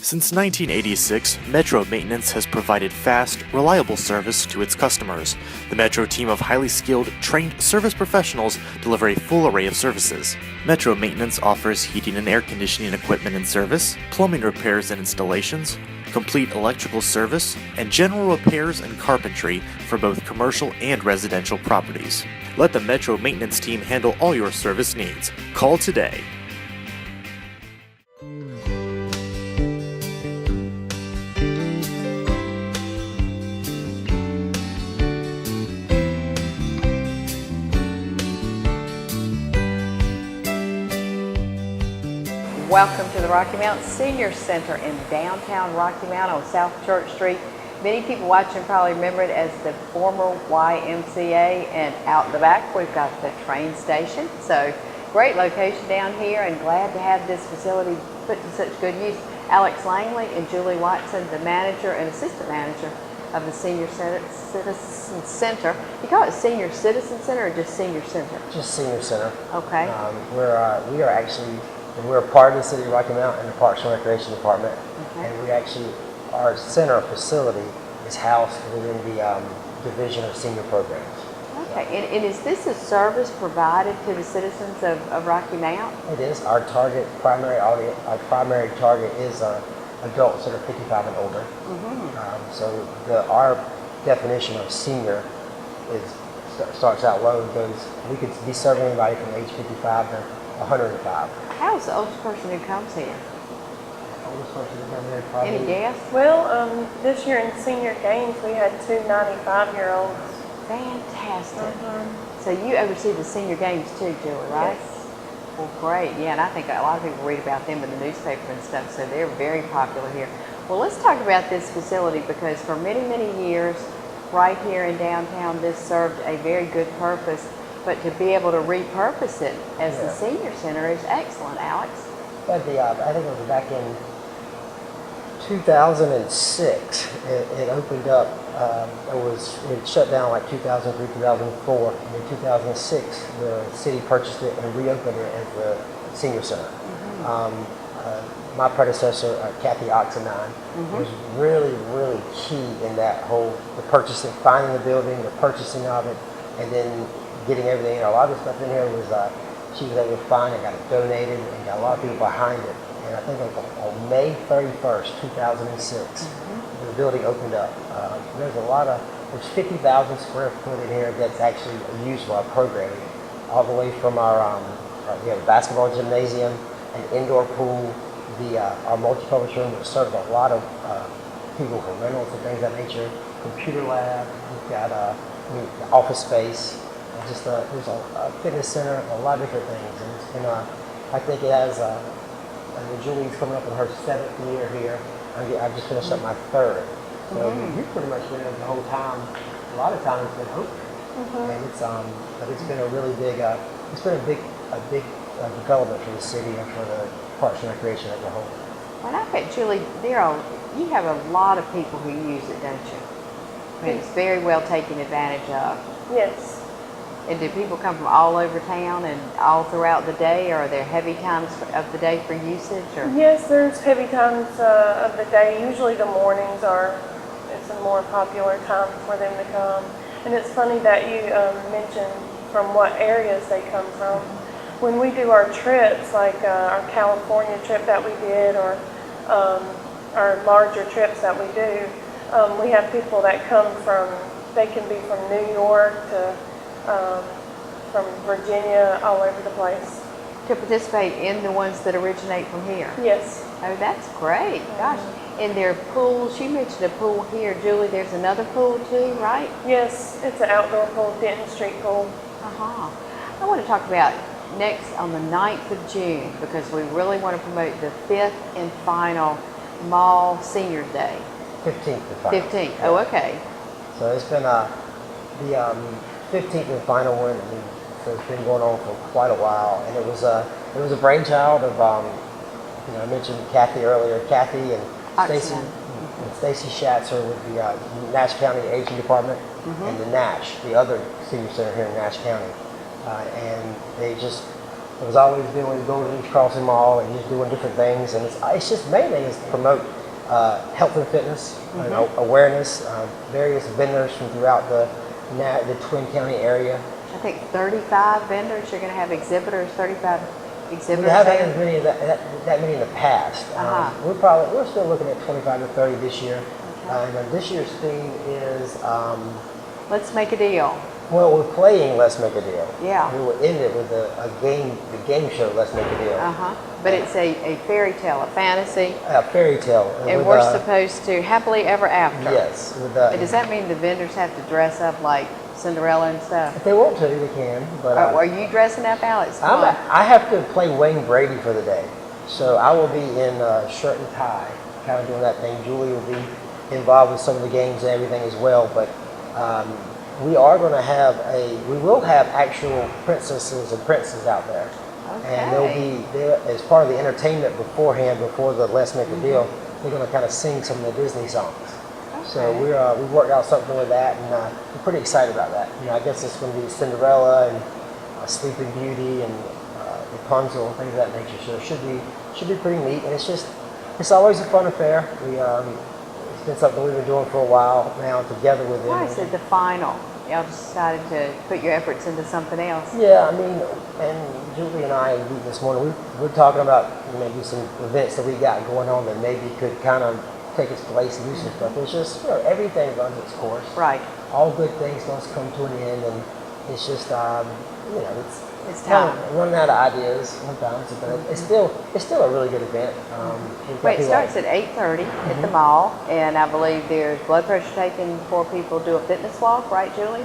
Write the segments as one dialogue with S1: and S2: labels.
S1: Since 1986, Metro Maintenance has provided fast, reliable service to its customers. The Metro team of highly skilled, trained service professionals deliver a full array of services. Metro Maintenance offers heating and air conditioning equipment and service, plumbing repairs and installations, complete electrical service, and general repairs and carpentry for both commercial and residential properties. Let the Metro Maintenance team handle all your service needs. Call today.
S2: Welcome to the Rocky Mount Senior Center in downtown Rocky Mount on South Church Street. Many people watching probably remember it as the former YMCA, and out the back we've got the train station. So great location down here, and glad to have this facility put to such good use. Alex Langley and Julie Watson, the manager and assistant manager of the Senior Citizen Center. You call it Senior Citizen Center or just Senior Center?
S3: Just Senior Center.
S2: Okay.
S3: We are actually, we're a part of the City of Rocky Mount and the Parks and Recreation Department. Okay. And we actually, our center facility is housed within the Division of Senior Programs.
S2: Okay, and is this a service provided to the citizens of Rocky Mount?
S3: It is. Our primary target is adults that are 55 and older. So our definition of senior starts out low and goes, we could be serving anybody from age 55 to 105.
S2: How's the oldest person who comes here?
S3: Oldest person who comes here probably.
S2: Any guess?
S4: Well, this year in Senior Games, we had two 95-year-olds.
S2: Fantastic. So you oversee the Senior Games too, Julie, right?
S4: Yes.
S2: Well, great. Yeah, and I think a lot of people read about them in the newspaper and stuff, so they're very popular here. Well, let's talk about this facility, because for many, many years, right here in downtown, this served a very good purpose. But to be able to repurpose it as the Senior Center is excellent, Alex.
S3: But I think it was back in 2006. It opened up. It shut down like 2003, 2004. And in 2006, the city purchased it and reopened it as the Senior Center. My predecessor, Kathy Oxenine, was really, really key in that whole purchasing, finding the building, the purchasing of it, and then getting everything. A lot of the stuff in here was she was able to find and got it donated, and got a lot of people behind it. And I think on May 31st, 2006, the building opened up. There's 50,000 square foot in here that's actually used for our programming, all the way from our we have a basketball gymnasium, an indoor pool, our multi-purpose room that serves a lot of people for rentals and things of that nature, computer lab, we've got office space. Just there's a fitness center, a lot of different things, and it's been I think it has. Julie's coming up on her 7th year here. I've just finished up my 3rd, so you've pretty much been there the whole time. A lot of time it's been open, and it's been a really big. It's been a big development for the city and for the Parks and Recreation as a whole.
S2: Well, I bet, Julie, you have a lot of people who use it, don't you? I mean, it's very well taken advantage of.
S4: Yes.
S2: And do people come from all over town and all throughout the day, or are there heavy times of the day for usage? Or?
S4: Yes, there's heavy times of the day. Usually the mornings it's a more popular time for them to come. And it's funny that you mentioned from what areas they come from. When we do our trips, like our California trip that we did, or our larger trips that we do, we have people that come they can be from New York to from Virginia, all over the place.
S2: To participate in the ones that originate from here?
S4: Yes.
S2: Oh, that's great. Gosh. And there are pools. You mentioned a pool here, Julie. There's another pool too, right?
S4: Yes, it's an outdoor pool, Denton Street pool.
S2: I want to talk about next on the 9th of June, because we really want to promote the 5th and final Mall Senior Day.
S3: 15th and final.
S2: 15th. Yeah. Oh, okay.
S3: So it's been the 15th and final one. So it's been going on for quite a while, and it was a brainchild of I mentioned Kathy earlier. Kathy and Stacy Schatzer with the Nash County Aging Department, and the Nash, the other senior center here in Nash County, and it was always doing Golden Beach Crossing Mall and just doing different things, and it's just mainly is to promote health and fitness, awareness, various vendors from throughout the Twin County area.
S2: I think 35 vendors, you're going to have exhibitors, 35
S3: We
S2: exhibitors
S3: haven't
S2: there.
S3: had many that many in the past. We're still looking at 25 to 30 this year. And this year's theme is,
S2: Let's make a deal.
S3: well, we're playing Let's Make a Deal.
S2: Yeah.
S3: We will end it with the game show Let's Make a Deal.
S2: But it's a fairy tale, a fantasy,
S3: A fairy tale.
S2: and
S3: with,
S2: we're supposed to happily ever after.
S3: Yes.
S2: And does that mean the vendors have to dress up like Cinderella and stuff?
S3: If they want to, they can. But
S2: Are you dressing up, Alex? Come on.
S3: I have to play Wayne Brady for the day. So I will be in shirt and tie, kind of doing that thing. Julie will be involved with some of the games and everything as well. But we are going to we will have actual princesses and princes out there. And they'll as part of the entertainment beforehand, before the Let's Make a Deal, they're going to kind of sing some of the Disney songs. So we've worked out something with that, and we're pretty excited about that. I guess it's going to be Cinderella and Sleeping Beauty and Rapunzel and things of that nature. So it should be pretty neat, and it's always a fun affair. It's been something we've been doing for a while now together with them.
S2: Why is it the final? Y'all decided to put your efforts into something else.
S3: Yeah, I mean, and Julie and I this morning, we're talking about maybe some events that we got going on that maybe could kind of take its place and do some stuff. It's just, everything runs its course.
S2: Right.
S3: All good things must come to an end, and it's just,
S2: It's
S3: kind
S2: time.
S3: of running out of ideas sometimes, but it's still a really good event. We've got
S2: Wait, it
S3: people
S2: starts at 8:30 at the mall, and I believe there's blood pressure taken before people do a fitness walk, right, Julie?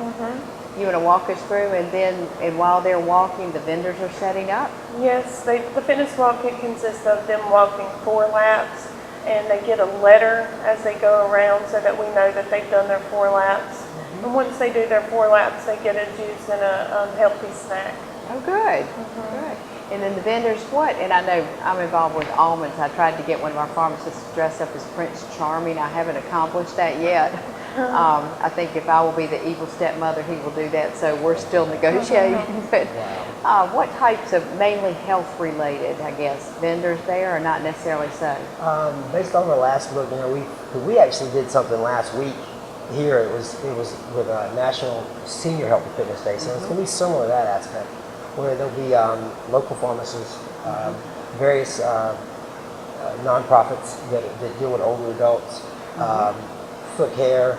S2: You want to walk us through, and while they're walking, the vendors are setting up?
S4: Yes, the fitness walk, it consists of them walking 4 laps, and they get a letter as they go around so that we know that they've done their 4 laps. And once they do their 4 laps, they get a juice and a healthy snack.
S2: Oh, good. Good. And then the vendors, what? And I know I'm involved with almonds. I tried to get one of our pharmacists to dress up as Prince Charming. I haven't accomplished that yet. I think if I will be the evil stepmother, he will do that. So we're still negotiating. But what types of mainly health related, I guess, vendors there, or not necessarily so?
S3: Based on the last look, we actually did something last week here. It was with National Senior Health and Fitness Day, so it's going to be similar to that aspect, where there'll be local pharmacists, various nonprofits that deal with older adults, foot care,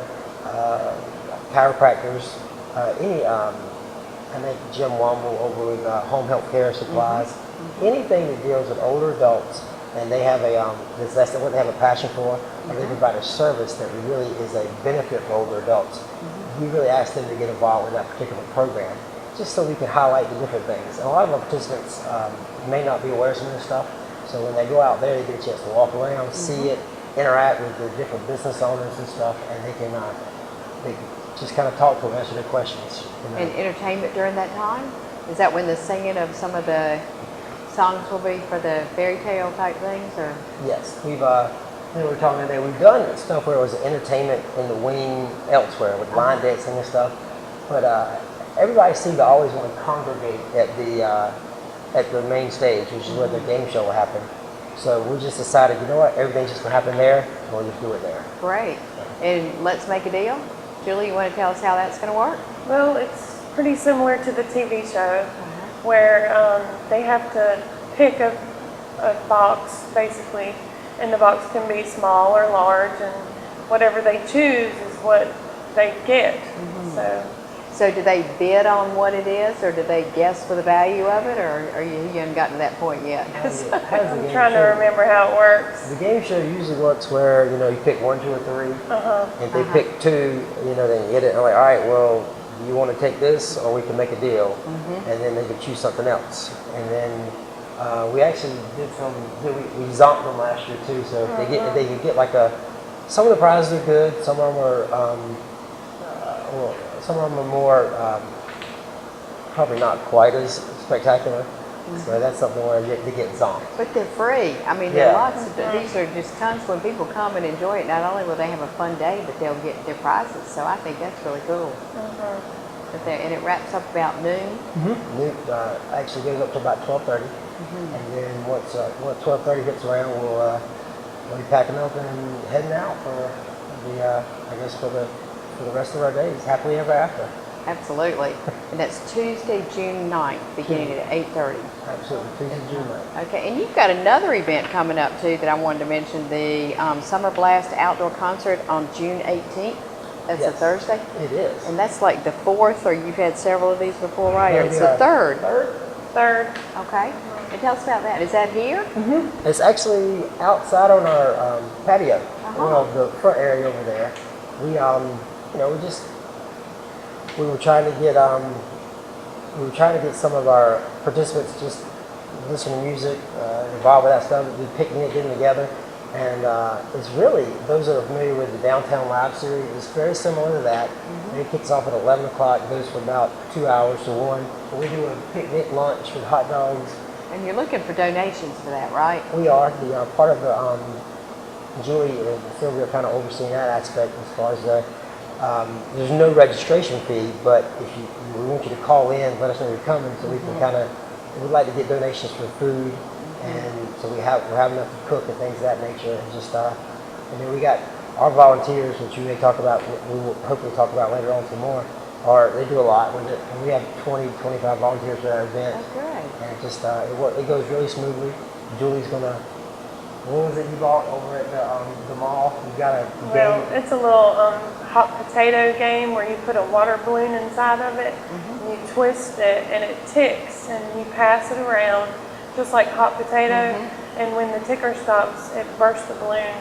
S3: chiropractors, I think Jim Womble over with Home Health Care Supplies, anything that deals with older adults, and they have that's what they have a passion for, and they provide a service that really is a benefit for older adults. We really ask them to get involved with that particular program, just so we can highlight the different things. And a lot of our participants may not be aware of some of this stuff, so when they go out there, they get a chance to walk around, see it, interact with the different business owners and stuff, and they can just kind of talk to them, answer their questions.
S2: And entertainment during that time? Is that when the singing of some of the songs will be for the fairy tale type things, or?
S3: Yes, we were talking today. We've done stuff where it was entertainment in the wing elsewhere with line dancing and stuff, but everybody seemed to always want to congregate at the main stage, which is where the game show will happen. So we just decided, you know what, everything's just going to happen there, and we'll just do it there.
S2: Great. And Let's Make a Deal? Julie, you want to tell us how that's going to work?
S4: Well, it's pretty similar to the TV show, where they have to pick a box, basically, and the box can be small or large, and whatever they choose is what they get.
S2: So do they bid on what it is, or do they guess for the value of it, or you haven't gotten to that point yet?
S4: I'm trying to remember how it works.
S3: The game show usually works where, you pick 1, 2, or 3. And if they pick 2, then you get it. And I'm like, all right, well, do you want to take this, or we can make a deal? And then they can choose something else. And then we actually did we zonked them last year too. So if they can get like some of the prizes are good. Some of them are some of them are more probably not quite as spectacular. So that's something where they get zonked.
S2: But they're free. I mean, there are lots of these are just tons when people come and enjoy it. Not only will they have a fun day, but they'll get their prizes. So I think that's really cool. And it wraps up about noon.
S3: Noon actually goes up to about 12:30, and then once 12:30 hits around, we'll we'll be packing up and heading out for the, I guess for the rest of our days, happily ever after.
S2: Absolutely. And that's Tuesday, June 9th, beginning at 8:30.
S3: Absolutely, Tuesday, June 9th.
S2: Okay, and you've got another event coming up too that I wanted to mention, the Summer Blast Outdoor Concert on June 18th. That's a
S3: Yes.
S2: Thursday?
S3: It is.
S2: And that's like the fourth, or you've had several of these before, right? Or
S3: It'll
S2: it's
S3: be
S2: the
S3: our
S2: third.
S4: Third.
S2: Okay. And tell us about that. Is that here?
S3: It's actually outside on our patio,
S2: Uh-huh.
S3: well, the front area over there. We, we were trying to get some of our participants just listen to music, involved with that stuff, do picnic, getting together, and it's really, those that are familiar with the Downtown Live series, it's very similar to that. It kicks off at 11 o'clock, goes for about 2 hours to 1. We do a picnic lunch with hot dogs.
S2: And you're looking for donations for that, right?
S3: We are the part of the Julie and Sylvia are kind of overseeing that aspect as far as the. There's no registration fee, but if we want you to call in, let us know you're coming, so we can kind of. We'd like to get donations for food, and so we're having enough to cook and things of that nature, and just and then we got our volunteers, which you may talk about. We will hopefully talk about later on some more. They do a lot with it, and we have 20-25 volunteers for our event.
S2: That's great.
S3: And just it goes really smoothly. Julie's gonna. What was it you bought over at the mall? You got a
S4: Well,
S3: game.
S4: it's a little hot potato game where you put a water balloon inside of it, and you twist it, and it ticks, and you pass it around, just like hot potato. And when the ticker stops, it bursts the balloon.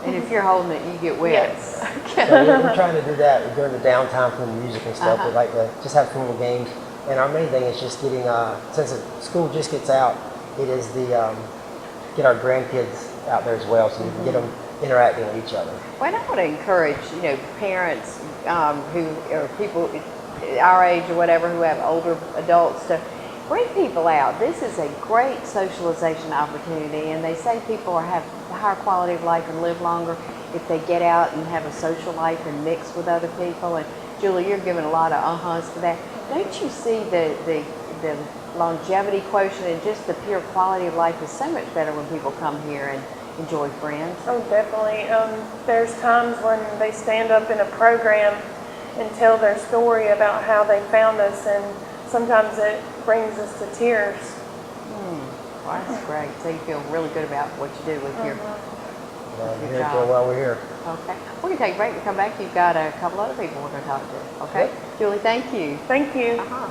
S2: And if you're holding it, you get wet.
S4: Yes.
S2: Okay.
S3: So we're trying to do that during the downtime for the music and stuff. We like to just have fun with games. And our main thing is just getting, since school just gets out, it is get our grandkids out there as well, so we can get them interacting with each other.
S2: Well, I want to encourage, parents who are people our age or whatever who have older adults to bring people out. This is a great socialization opportunity, and they say people have a higher quality of life and live longer if they get out and have a social life and mix with other people. And Julie, you're giving a lot of uh-huhs for that. Don't you see the longevity quotient and just the pure quality of life is so much better when people come here and enjoy friends?
S4: Oh, definitely. There's times when they stand up in a program and tell their story about how they found us, and sometimes it brings us to tears.
S2: Well, that's great. So you feel really good about what you do with your
S3: We're here
S2: job.
S3: for while we're here.
S2: Okay. We're going to take a break. We'll come back. You've got a couple other people we're going to talk to. Okay?
S3: Yep.
S2: Julie, thank you.
S4: Thank you.
S2: Uh-huh.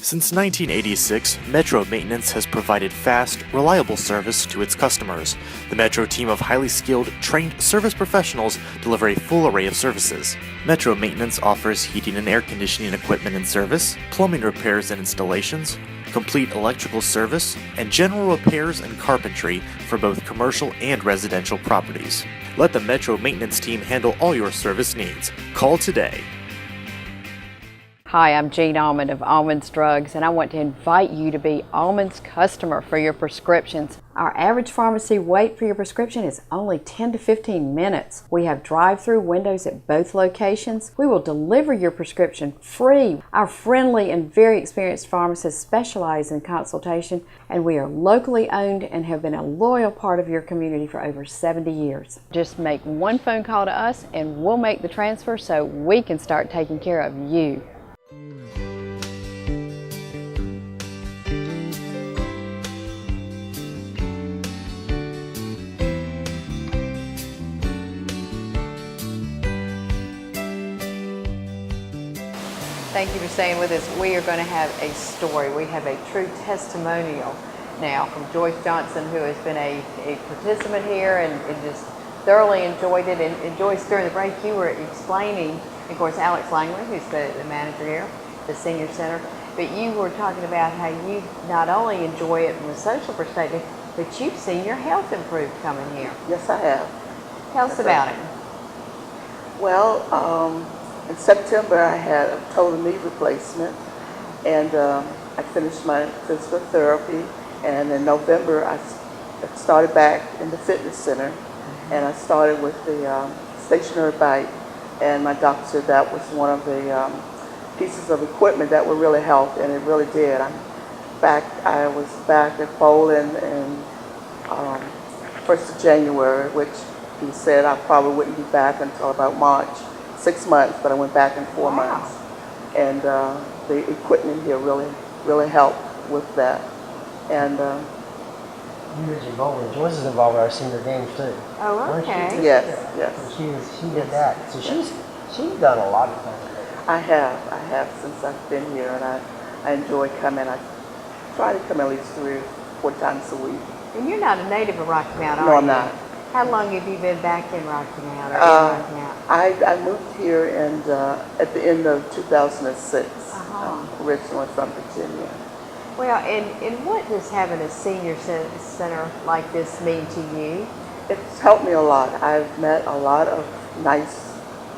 S1: Since 1986, Metro Maintenance has provided fast, reliable service to its customers. The Metro team of highly skilled, trained service professionals deliver a full array of services. Metro Maintenance offers heating and air conditioning equipment and service, plumbing repairs and installations, complete electrical service, and general repairs and carpentry for both commercial and residential properties. Let the Metro Maintenance team handle all your service needs. Call today.
S2: Hi, I'm Jean Almond of Almond's Drugs, and I want to invite you to be Almond's customer for your prescriptions. Our average pharmacy wait for your prescription is only 10 to 15 minutes. We have drive-through windows at both locations. We will deliver your prescription free. Our friendly and very experienced pharmacists specialize in consultation, and we are locally owned and have been a loyal part of your community for over 70 years. Just make one phone call to us and we'll make the transfer so we can start taking care of you. Thank you for staying with us. We are going to have a story. We have a true testimonial now from Joyce Johnson, who has been a participant here and just thoroughly enjoyed it. And Joyce, during the break, you were explaining, of course, Alex Langley, who's the manager here, the senior center, but you were talking about how you not only enjoy it from a social perspective, but you've seen your health improve coming here.
S5: Yes, I have.
S2: Tell us about it.
S5: Well, in September I had a total knee replacement, and I finished my physical therapy, and in November I started back in the fitness center, and I started with the stationary bike, and my doctor said that was one of the pieces of equipment that would really help, and it really did. I was back at bowling in 1st of January, which he said I probably wouldn't be back until about March, 6 months, but I went back in 4 months. And the equipment here really helped with that. And
S3: You mentioned bowling. Joyce is involved with our senior games too.
S2: Oh,
S3: Weren't you?
S2: okay.
S5: yes,
S3: So
S5: yes,
S3: she did that. So she's done a lot of things.
S5: I have since I've been here, and I enjoy coming. I try to come at least 3 or 4 times a week.
S2: And you're not a native of Rocky Mount, are
S5: No,
S2: you?
S5: I'm not.
S2: How long have you been back in Rocky Mount or in Rocky Mount?
S5: I moved here at the end of 2006, originally from Virginia.
S2: Well, and what does having a senior center like this mean to you?
S5: It's helped me a lot. I've met a lot of nice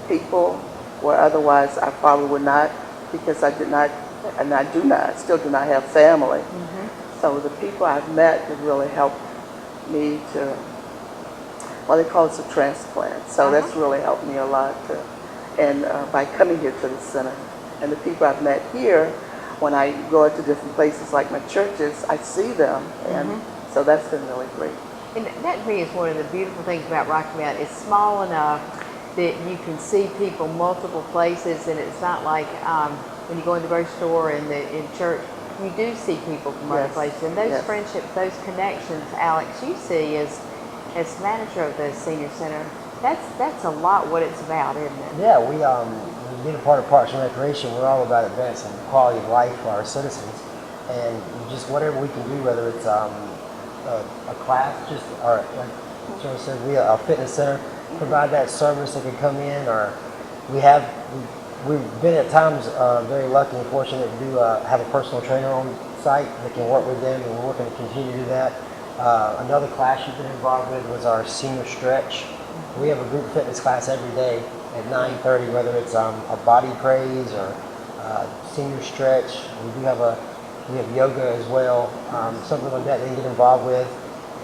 S5: people where otherwise I probably would not, because I did not, and I still do not have family. So the people I've met have really helped me to, well, they call it a transplant. So that's really helped me a lot. And by coming here to the center, and the people I've met here, when I go to different places like my churches, I see them, and so that's been really great.
S2: And that to me is one of the beautiful things about Rocky Mount. It's small enough that you can see people multiple places, and it's not like when you go in the grocery store and in church, you do see people from other places. And those friendships, those connections, Alex, you see as manager of the senior center, that's a lot what it's about, isn't it?
S3: Yeah, we being a part of Parks and Recreation, we're all about advancing the quality of life for our citizens, and just whatever we can do, whether it's a class, just or like Joe said, a fitness center, provide that service that can come in, or we've been at times very lucky and fortunate to have a personal trainer on site that can work with them, and we're working to continue to do that. Another class you've been involved with was our senior stretch. We have a group fitness class every day at 9:30, whether it's a body praise or senior stretch. We have yoga as well, something like that they can get involved with.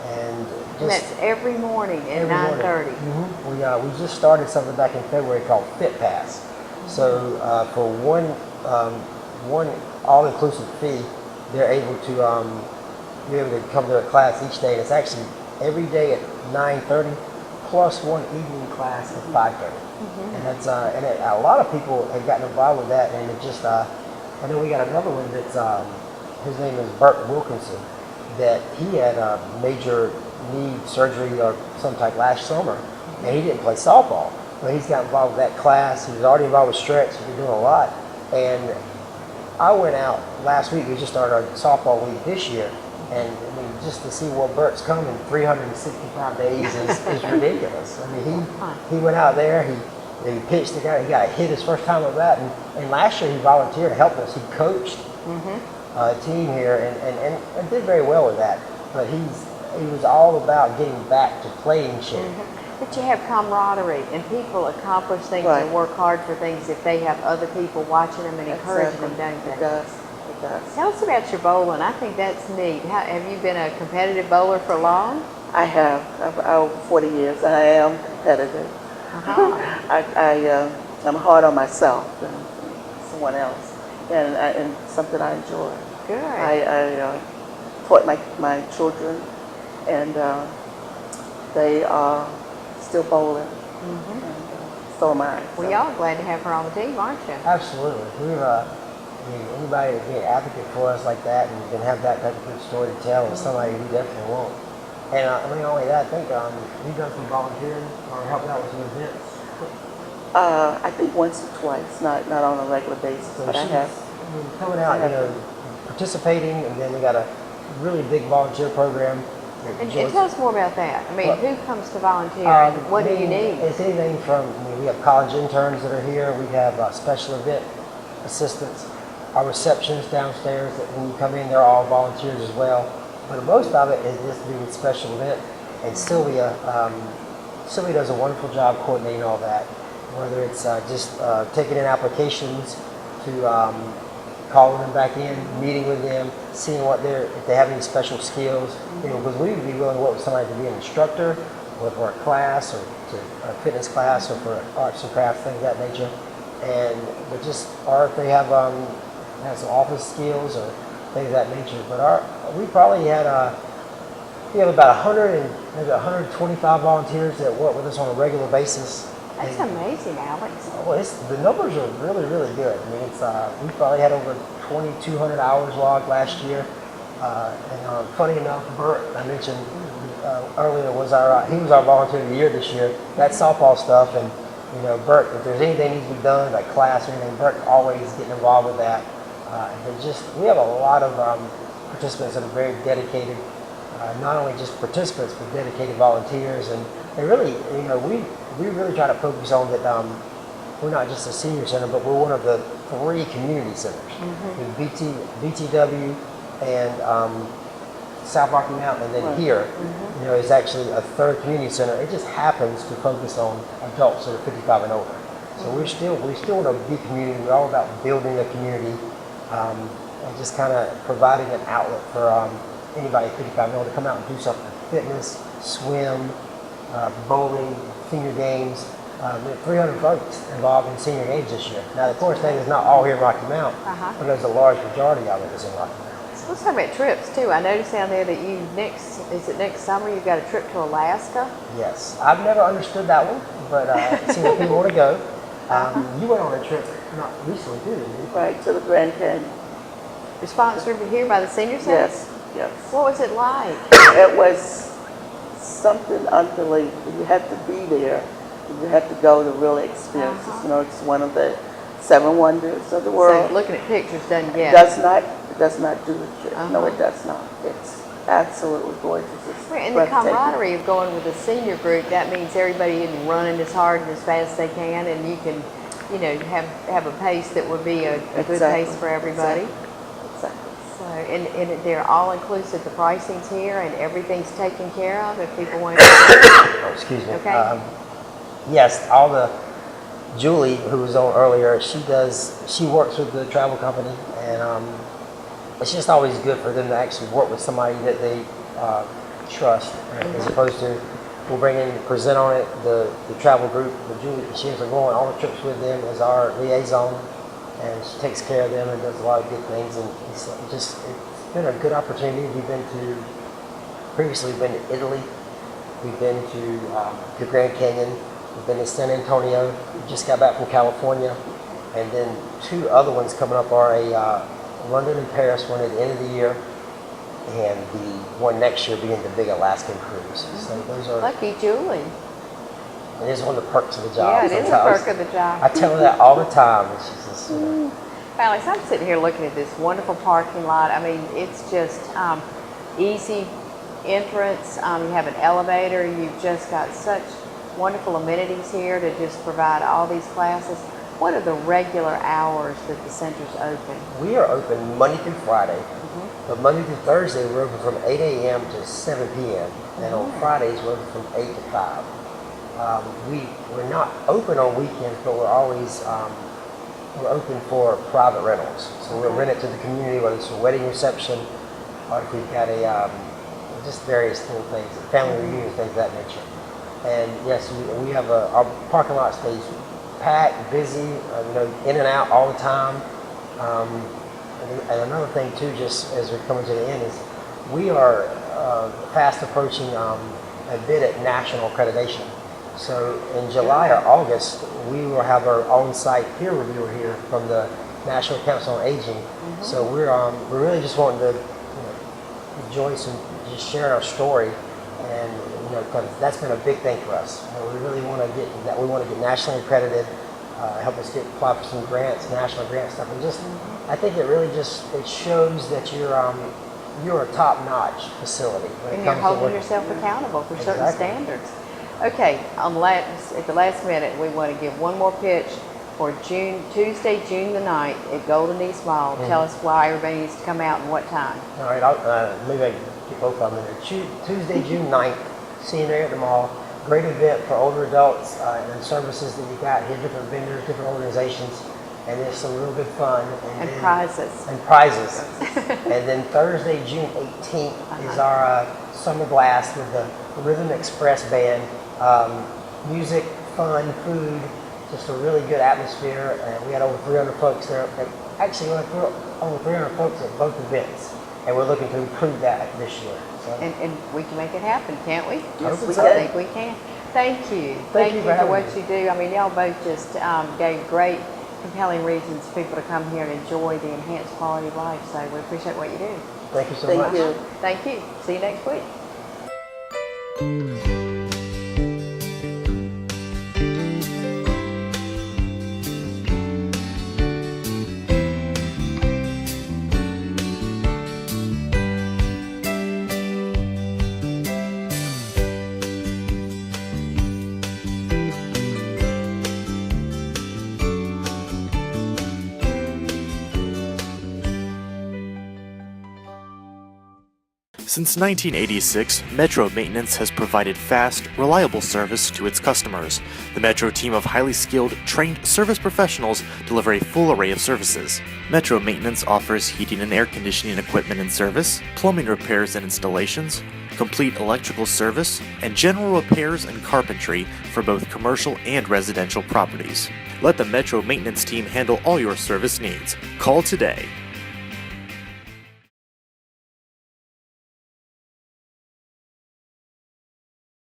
S3: And
S2: that's every morning at 9:30.
S3: We just started something back in February called Fit Pass. So for one all-inclusive fee, they're able to come to a class each day. And it's actually every day at 9:30 plus one evening class at 5:30. And that's a lot of people have gotten involved with that. And it just I know we got another one that's his name is Bert Wilkinson, that he had a major knee surgery or some type last summer, and he didn't play softball. But he's got involved with that class. He was already involved with stretch. He's been doing a lot. And I went out last week. We just started our softball league this year, and I mean, just to see where Bert's come in 365 days is ridiculous. I mean, he went out there. He pitched the guy. He got hit his first time at bat, and last year he volunteered to help us. He coached a team here and did very well with that. But he was all about getting back to playing shape.
S2: But you have camaraderie, and people accomplish things and work hard for things if they have other people watching them and encouraging them, don't they?
S5: It does.
S2: Tell us about your bowling. I think that's neat. Have you been a competitive bowler for long?
S5: I have. Over 40 years. I am competitive. I'm hard on myself than someone else, and something I enjoy.
S2: Good.
S5: I taught my children, and they are still bowling. And, so am I.
S2: Well, y'all are glad to have her on the team, aren't you?
S3: Absolutely. Anybody that be an advocate for us like that and can have that type of good story to tell is somebody we definitely want. And not only that, I think you've done some volunteering or helped out with some events.
S5: I think once or twice, not on a regular basis,
S3: So
S5: but I
S3: she's
S5: have.
S3: coming out, participating, and then we got a really big volunteer program.
S2: And tell us more about that. I mean, who comes to volunteer, and what do you need?
S3: It's anything from, we have college interns that are here. We have special event assistants. Our receptionists downstairs, that when you come in, they're all volunteers as well. But most of it is just to do with special event. And Sylvia does a wonderful job coordinating all that. Whether it's just taking in applications to calling them back in, meeting with them, seeing if they have any special skills. You know, because we would be willing to work with somebody to be an instructor, or for a class, or a fitness class, or for arts and crafts, things of that nature. Or if they have some office skills or things of that nature. But we probably had we have about 125 volunteers that work with us on a regular basis.
S2: That's amazing, Alex.
S3: Well, the numbers are really, really good. I mean, we probably had over 2,200 hours logged last year. Funny enough, Bert, I mentioned earlier, he was our volunteer of the year this year. That's softball stuff, and you know, Bert, if there's anything needs to be done, like class or anything, Bert's always getting involved with that. We have a lot of participants that are very dedicated. Not only just participants, but dedicated volunteers, and they really, you know, we really try to focus on that. We're not just a senior center, but we're one of the 3 community centers. BTW and South Rocky Mountain, and then here, you know, is actually a 3rd community center. It just happens to focus on adults that are 55 and over. So we still want to be community. We're all about building a community and just kind of providing an outlet for anybody 55 and over to come out and do something. Fitness, swim, bowling, senior games. We have 300 folks involved in senior games this year. Now, of course, that is not all here in Rocky Mount, but there's a large majority of it is in Rocky Mount.
S2: So let's talk about trips too. I noticed down there that next summer you've got a trip to Alaska?
S3: Yes, I've never understood that one, but it seems like people want to go. You went on a trip not recently, didn't you?
S5: Right, to the Grand Canyon.
S2: You're sponsored here by the Senior Center?
S5: Yes.
S2: What was it like?
S5: It was something unbelievable. You had to be there. You had to go to really experience it. You know, it's one of the 7 wonders of the world.
S2: So looking at pictures doesn't get
S5: It does not do the trick. No, it does not. It's absolutely gorgeous. It's
S2: And the
S5: breathtaking.
S2: camaraderie of going with a senior group, that means everybody isn't running as hard and as fast as they can, and you can, you know, have a pace that would be a good pace for everybody.
S5: Exactly.
S2: So, and they're all inclusive. The pricing's here, and everything's taken care of. If people want to,
S3: Oh, excuse me.
S2: Okay.
S3: Yes, Julie, who was on earlier, she works with the travel company, and it's just always good for them to actually work with somebody that they trust, as opposed to we'll bring in, present on it, the travel group, but Julie, she ends up going on all the trips with them as our liaison, and she takes care of them and does a lot of good things, and it's been a good opportunity. Previously we've been to Italy, we've been to the Grand Canyon, we've been to San Antonio, we just got back from California, and then 2 other ones coming up are a London and Paris one at the end of the year, and the one next year being the big Alaskan cruise. So those are,
S2: lucky Julie.
S3: it is one of the perks of the job.
S2: Yeah, it is a
S3: sometimes.
S2: perk of the job.
S3: I tell her that all the time. And she's just, you know,
S2: Alex, I'm sitting here looking at this wonderful parking lot. I mean, it's just easy entrance. You have an elevator. You've just got such wonderful amenities here to just provide all these classes. What are the regular hours that the center's open?
S3: we are open Monday through Friday, but Monday through Thursday we're open from 8 a.m. to 7 p.m. And on Fridays we're open from 8 to 5. We're not open on weekends, but we're always we're open for private rentals. So we'll rent it to the community, whether it's a wedding reception, or if we've got just various little things, family reunions, things of that nature. And yes, we have our parking lot stays packed, busy, in and out all the time. And another thing too, just as we're coming to the end, is we are fast approaching a bid at national accreditation. So in July or August, we will have our on-site peer reviewer here from the National Council on Aging. So we're really just wanting to rejoice and just share our story, and because that's been a big thing for us. We really want to get that. We want to get nationally accredited, help us apply for some grants, national grant stuff, and just I think it really just it shows that you're a top-notch facility.
S2: And you're holding yourself accountable for certain standards. Okay, at the last minute, we want to give one more pitch for Tuesday, June the 9th at Golden East Mall. Tell us why everybody needs to come out and what time.
S3: All right, maybe I can get both of them in there. Tuesday, June 9th, see you there at the mall. Great event for older adults and services that you got here, different vendors, different organizations. and there's some real good fun.
S2: And
S3: then-
S2: prizes.
S3: And prizes. And then Thursday, June 18th is our summer blast with the Rhythm Express Band. Music, fun, food, just a really good atmosphere. And we had over 300 folks there. Actually, we had over 300 folks at both events. And we're looking to improve that this year. So,
S2: And we can make it happen, can't we?
S3: Yes, we
S2: I
S3: can.
S2: think we can. Thank you.
S3: Thank you for
S2: for
S3: having
S2: what
S3: me.
S2: you do. I mean, y'all both just gave great, compelling reasons for people to come here and enjoy the enhanced quality of life. So we appreciate what you do.
S3: thank you so
S5: Thank
S3: much.
S5: you.
S2: Thank you. See you next week.
S1: Since 1986, Metro Maintenance has provided fast, reliable service to its customers. The Metro team of highly skilled, trained service professionals deliver a full array of services. Metro Maintenance offers heating and air conditioning equipment and service, plumbing repairs and installations, complete electrical service, and general repairs and carpentry for both commercial and residential properties. Let the Metro Maintenance team handle all your service needs. Call today